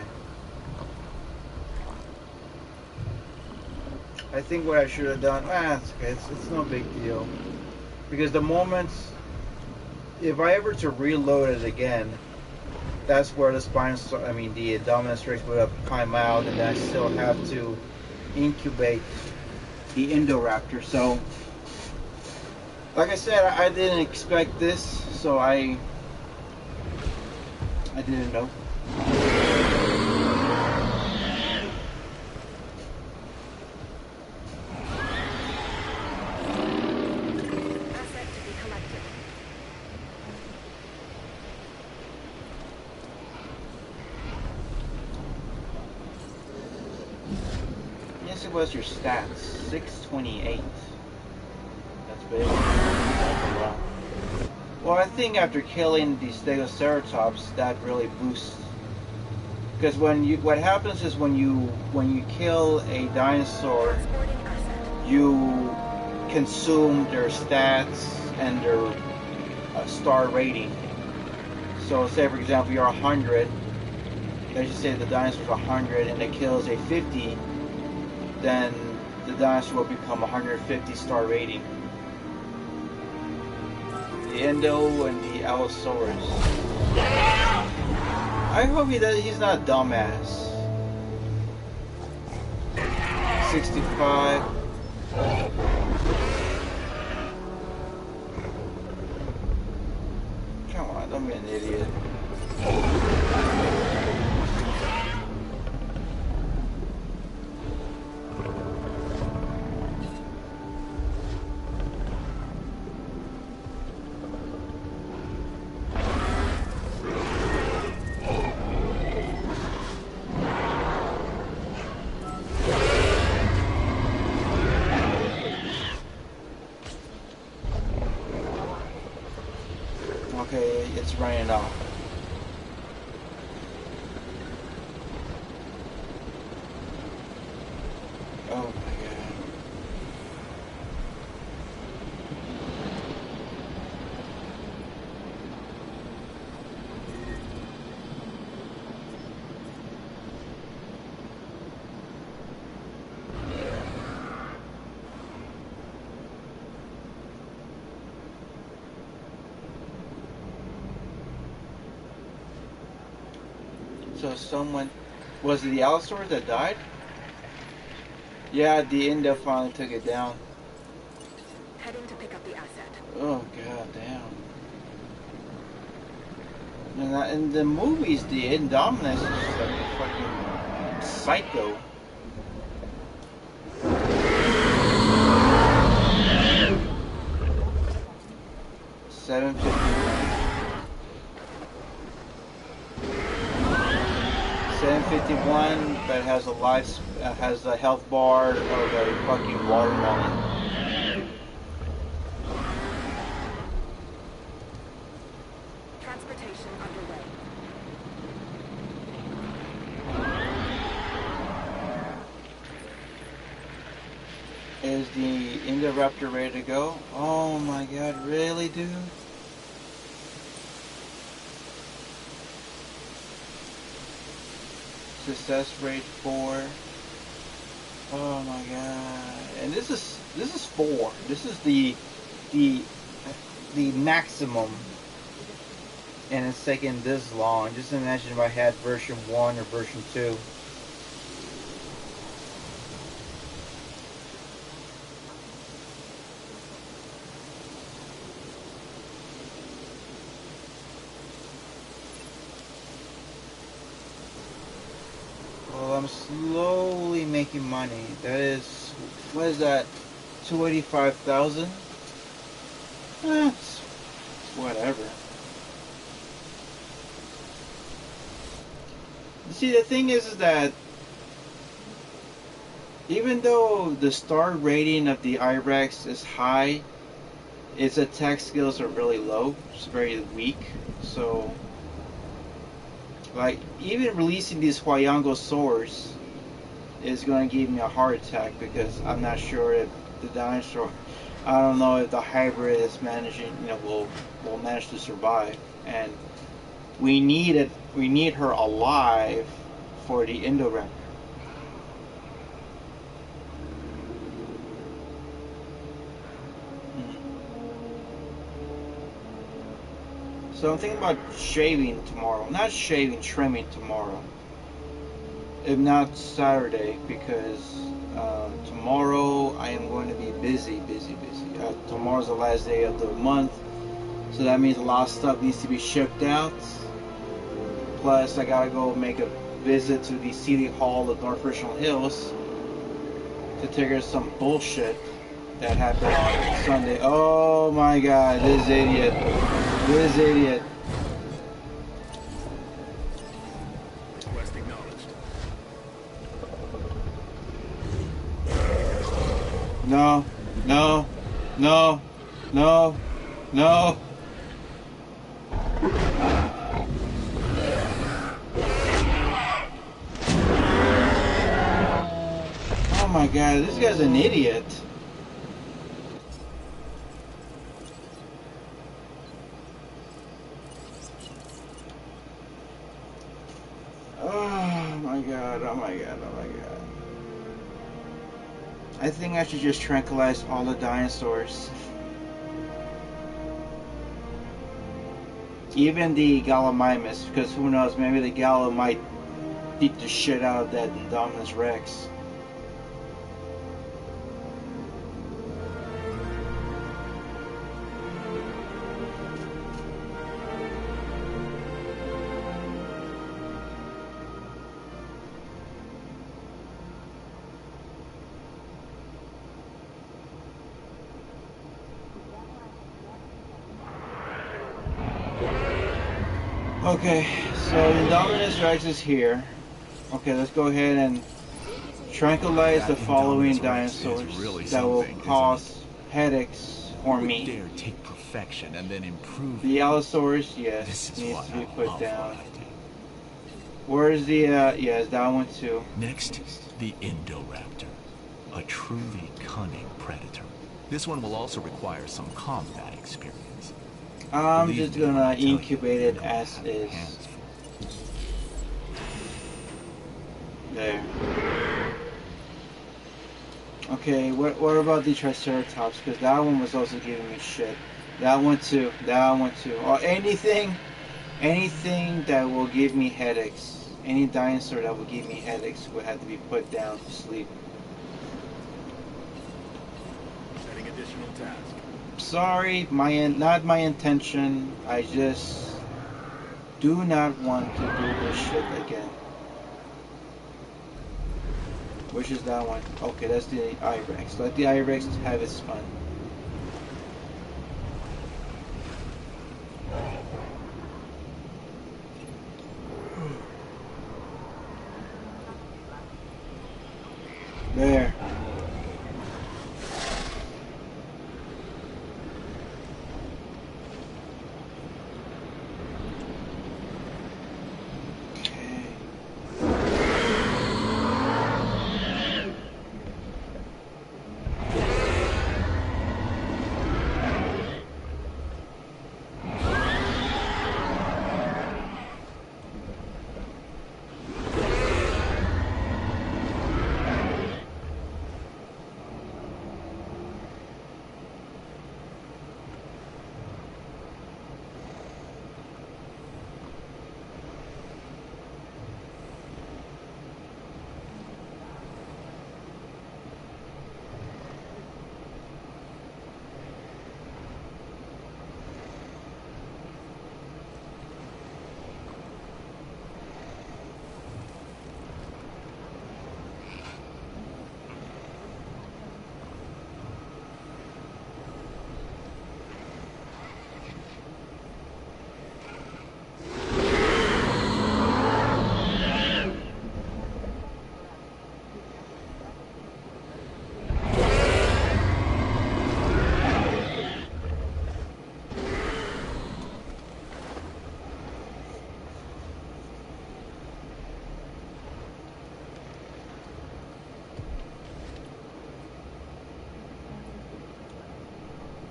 I think what I should have done, it's okay, it's no big deal. Because the moment, if I ever to reload it again, that's where the the Dominus Rex would have come out, and then I still have to incubate the Indoraptor. So, like I said, I didn't expect this, so I didn't know. What's your stats? 628. That's big. That's a lot. Well, I think after killing the Stegoceratops, that really boosts. Because what happens is when you kill a dinosaur, you consume their stats and their star rating. So, say for example you're 100. Let's just say the dinosaur's 100 and it kills a 50. Then the dinosaur will become 150 star rating. The Endo and the Allosaurus. I hope he's not a dumbass. 65. Okay, it's raining off. Oh my god. So someone, was it the Allosaur that died? Yeah, the Indo finally took it down. Heading to pick up the asset. Oh god damn. And in the movies, the Indominus is just like a fucking psycho. $751, but has a has a health bar of a fucking watermelon. Transportation underway. Is the Indoraptor ready to go? Oh my god, really, dude? Success rate 4. Oh my god. And this is 4. This is the maximum. And it's taking this long. Just imagine if I had version 1 or version 2. Well, I'm slowly making money. That is, what is that? 285,000? It's whatever. See, the thing is that even though the star rating of the I-Rex is high, its attack skills are really low. It's very weak. So, like, even releasing these Huayangosaurs is going to give me a heart attack because I'm not sure if the dinosaur, I don't know if the hybrid is managing, will manage to survive. And we need her alive for the Indoraptor. So I'm thinking about shaving tomorrow. Not shaving, trimming tomorrow. If not Saturday, because tomorrow I am going to be busy. Tomorrow's the last day of the month, so that means a lot of stuff needs to be shipped out. Plus, I gotta go make a visit to the City Hall of North Richland Hills to take care of some bullshit that happened on Sunday. Oh my god, this idiot. This idiot. Request acknowledged. No, no, no, no, no. Oh my god, this guy's an idiot. Oh my god, oh my god, oh my god. I think I should just tranquilize all the dinosaurs. Even the Gallimimus, because who knows, maybe the Gallo might beat the shit out of that Indominus Rex. Okay, so Indominus Rex is here. Okay, let's go ahead and tranquilize the following dinosaurs that will cause headaches for Who would me. dare take perfection and then improve The it? Allosaurus, This yes, is needs what to be I put love down. what I do. Where's the, yes, that one too. Next, the Indoraptor, a truly cunning predator. This one will also require some combat experience. I'm Believe just me when gonna I tell you, incubate you're it gonna as have your is. hands full. There. Okay, what about the Triceratops? Because that one was also giving me shit. That one too. That one too. Or anything that will give me headaches. Any dinosaur that will give me headaches would have to be put down to sleep. Setting additional task. Sorry, not my intention. I just do not want to do this shit again. Which is that one? Okay, that's the I-Rex. Let the I-Rex have its fun. There.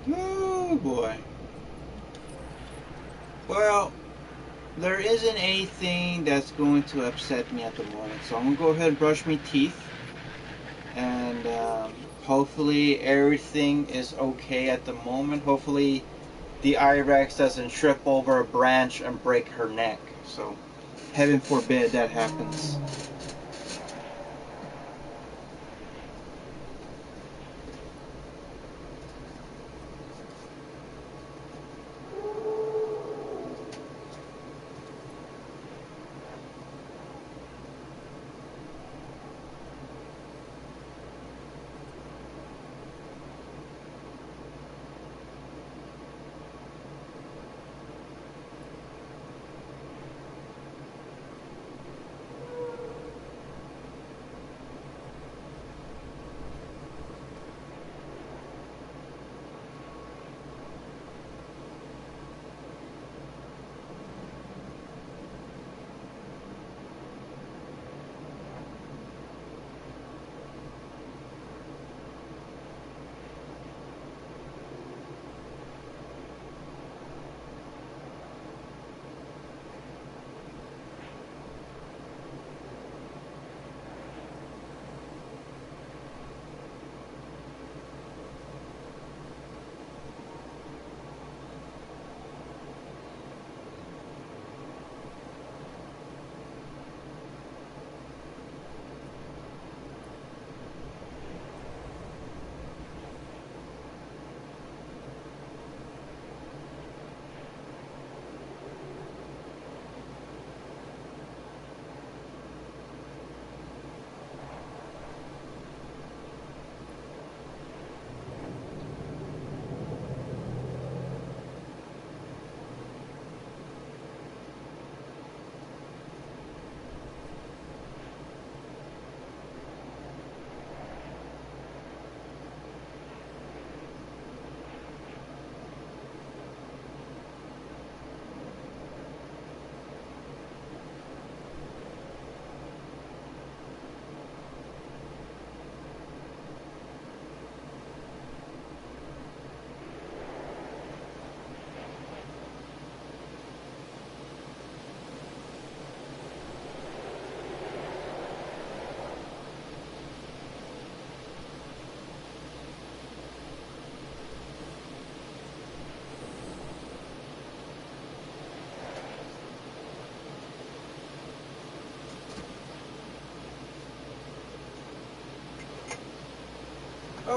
Oh boy. Well, there isn't anything that's going to upset me at the moment, so I'm gonna go ahead and brush my teeth, and hopefully everything is okay at the moment. Hopefully the I-Rex doesn't trip over a branch and break her neck. So, heaven forbid that happens.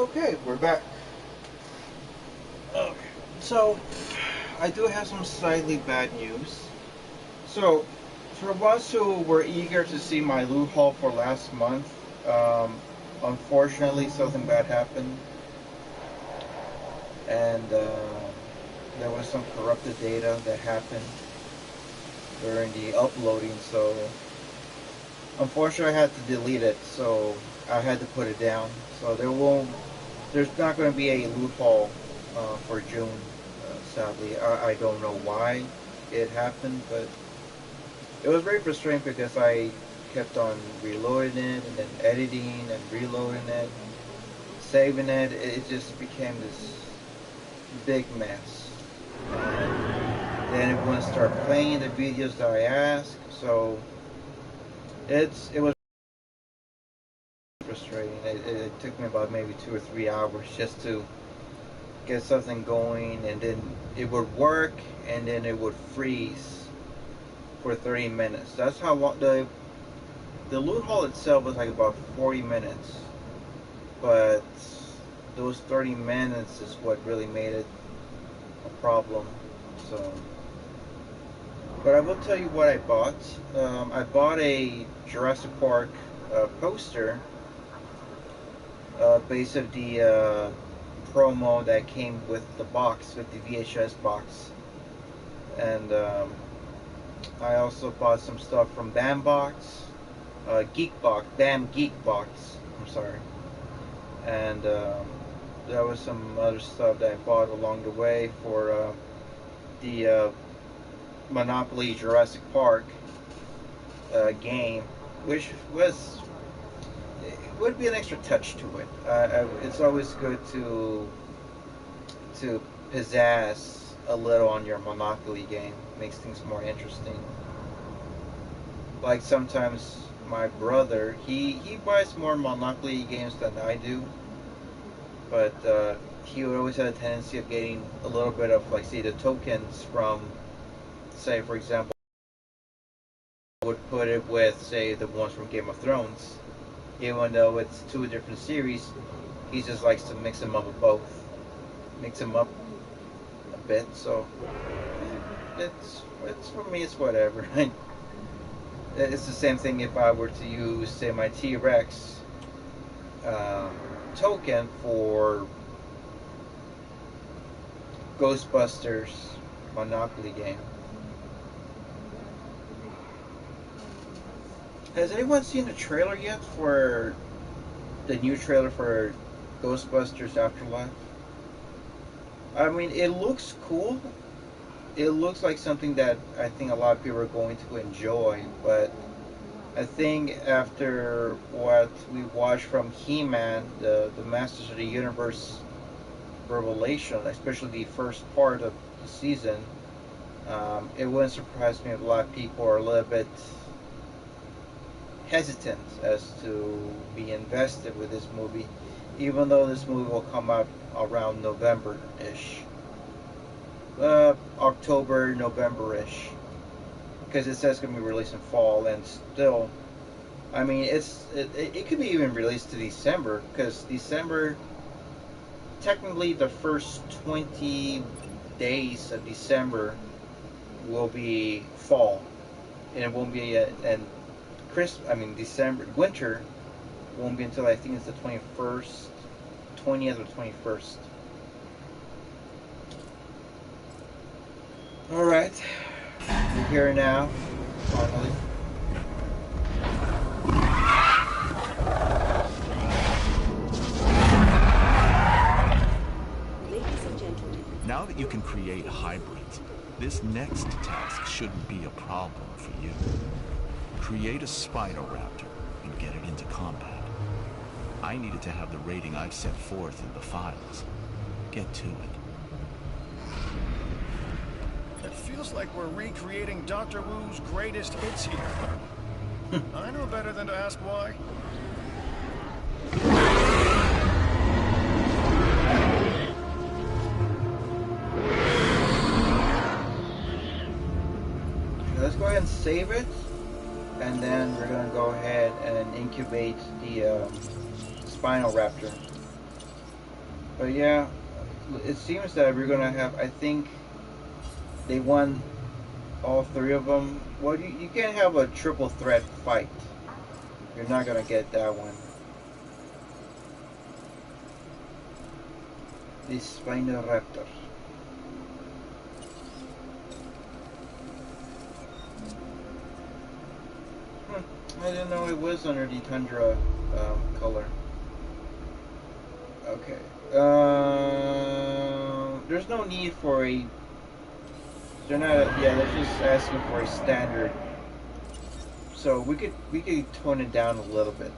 Okay, we're back. Okay, so I do have some slightly bad news. So, for ones who were eager to see my loot haul for last month, unfortunately something bad happened, and there was some corrupted data that happened during the uploading. So, unfortunately, I had to delete it. So I had to put it down. So there's not going to be a loot haul for June. Sadly, I don't know why it happened, but it was very frustrating because I kept on reloading it and then editing and reloading it, saving it. It just became this big mess. And then it wouldn't start playing the videos that I asked. So it was frustrating. It took me about maybe 2 or 3 hours just to get something going, and then it would work, and then it would freeze for 30 minutes. That's how long the loot haul itself was, like about 40 minutes, but those 30 minutes is what really made it a problem. So, but I will tell you what I bought. I bought a Jurassic Park poster based of the promo that came with the box, with the VHS box. And I also bought some stuff from BAM Geek Box, I'm sorry. And there was some other stuff that I bought along the way for the Monopoly Jurassic Park game, which would be an extra touch to it. It's always good to pizzazz a little on your Monopoly game. Makes things more interesting. Like sometimes my brother, he buys more Monopoly games than I do, but he would always have a tendency of getting a little bit of, like, say, the tokens from, say, for example, I would put it with, say, the ones from Game of Thrones. Even though it's two different series, he just likes to mix them up with both. Mix them up a bit, so it's for me, it's whatever. It's the same thing if I were to use, say, my T-Rex token for Ghostbusters Monopoly game. Has anyone seen the trailer yet for the new trailer for Ghostbusters Afterlife? I mean, it looks cool. It looks like something that I think a lot of people are going to enjoy, but I think after what we watched from He-Man, the Masters of the Universe Revelation, especially the first part of the season, it wouldn't surprise me if a lot of people are a little bit hesitant as to be invested with this movie, even though this movie will come out around November-ish. October, November-ish. Because it says it's going to be released in fall, and still, I mean, it could be even released to December, because December, technically the first 20 days of December will be fall, and it won't be December, winter won't be until I think it's the 21st, 20th or 21st. Alright, we're here now, finally. Ladies and gentlemen, Now that you can create hybrids, this next task shouldn't be a problem for you. Create a Spinoraptor and get it into combat. I needed to have the rating I've set forth in the files. Get to it. It feels like we're recreating Dr. Wu's greatest hits here. I know better than to ask why. Let's go ahead and save it, and then we're going to go ahead and incubate the Spinoraptor. But yeah, it seems that we're gonna have. I think they won all three of them. Well, you can't have a triple threat fight. You're not gonna get that one. The Spinoraptor. I didn't know it was under the Tundra color. Okay. There's no need for a. They're not. Yeah, they're just asking for a standard. So we could tone it down a little bit.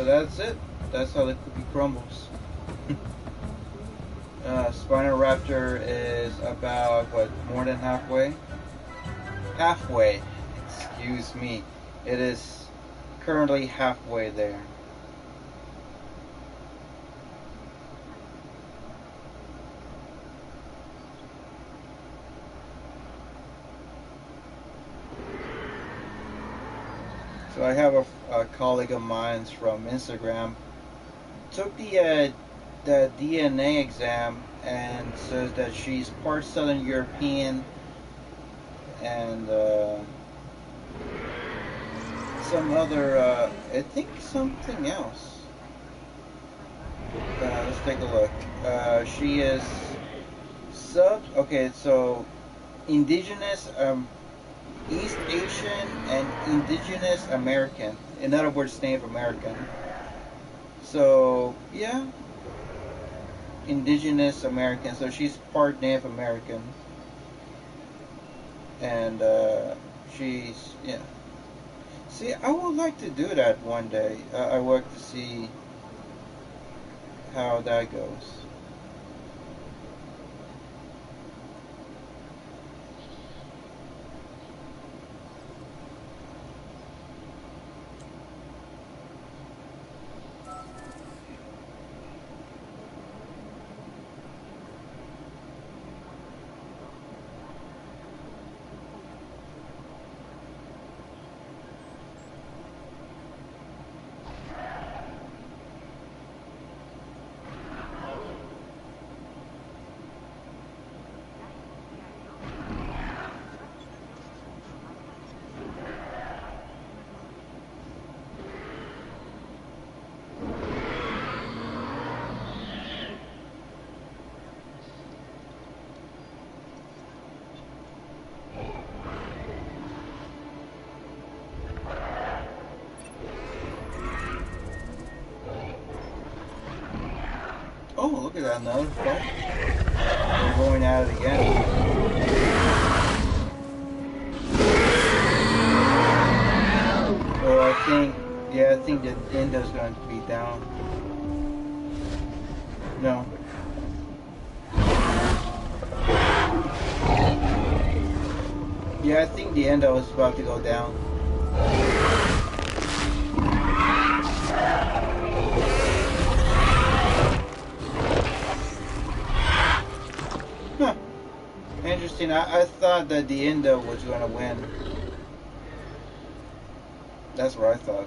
That's it. That's how the cookie crumbles. Spinoraptor is about, what, more than halfway? Halfway. Excuse me. It is currently halfway there. So So I have a colleague of mine from Instagram took the DNA exam and says that she's part Southern European and some other I think something else. Let's take a look. She is so indigenous East Asian and indigenous American. In other words, Native American. So yeah, indigenous American. So she's part Native American, and she's yeah. See, I would like to do that one day. I would like to see how that goes. Oh, look at that, another fight. They're going at it again. Well, I think the Endo's going to be down. No. Yeah, I think the Endo is about to go down. Huh. Interesting. I thought that the Endo was going to win. That's what I thought.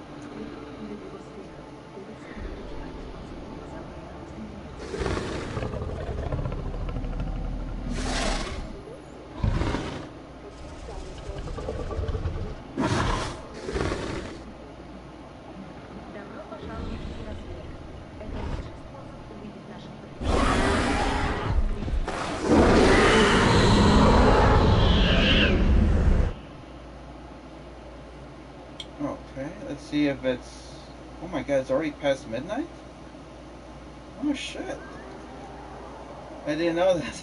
Okay, let's see if it's... Oh my god, it's already past midnight? Oh shit. I didn't know that.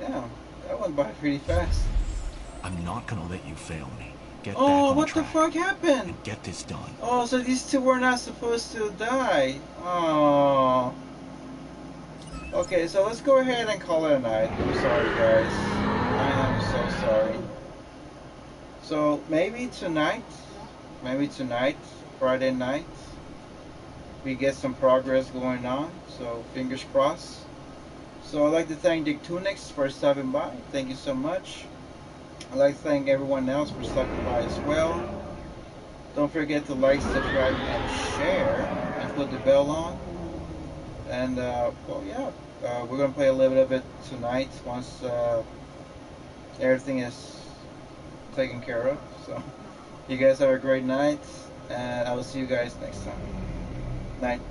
Damn, that went by pretty fast. I'm not gonna let you fail me. Get back Oh, on what the track fuck happened? and get this done. Oh, so these two were not supposed to die. Oh. Okay, so let's go ahead and call it a night. I'm sorry, guys. I am so sorry. So maybe tonight, Friday night, we get some progress going on. So fingers crossed. So I'd like to thank Dick Tunix for stopping by. Thank you so much. I'd like to thank everyone else for stopping by as well. Don't forget to like, subscribe, and share, and put the bell on. And well, yeah, we're gonna play a little bit of it tonight once everything is taken care of. So you guys have a great night, and I will see you guys next time. Night.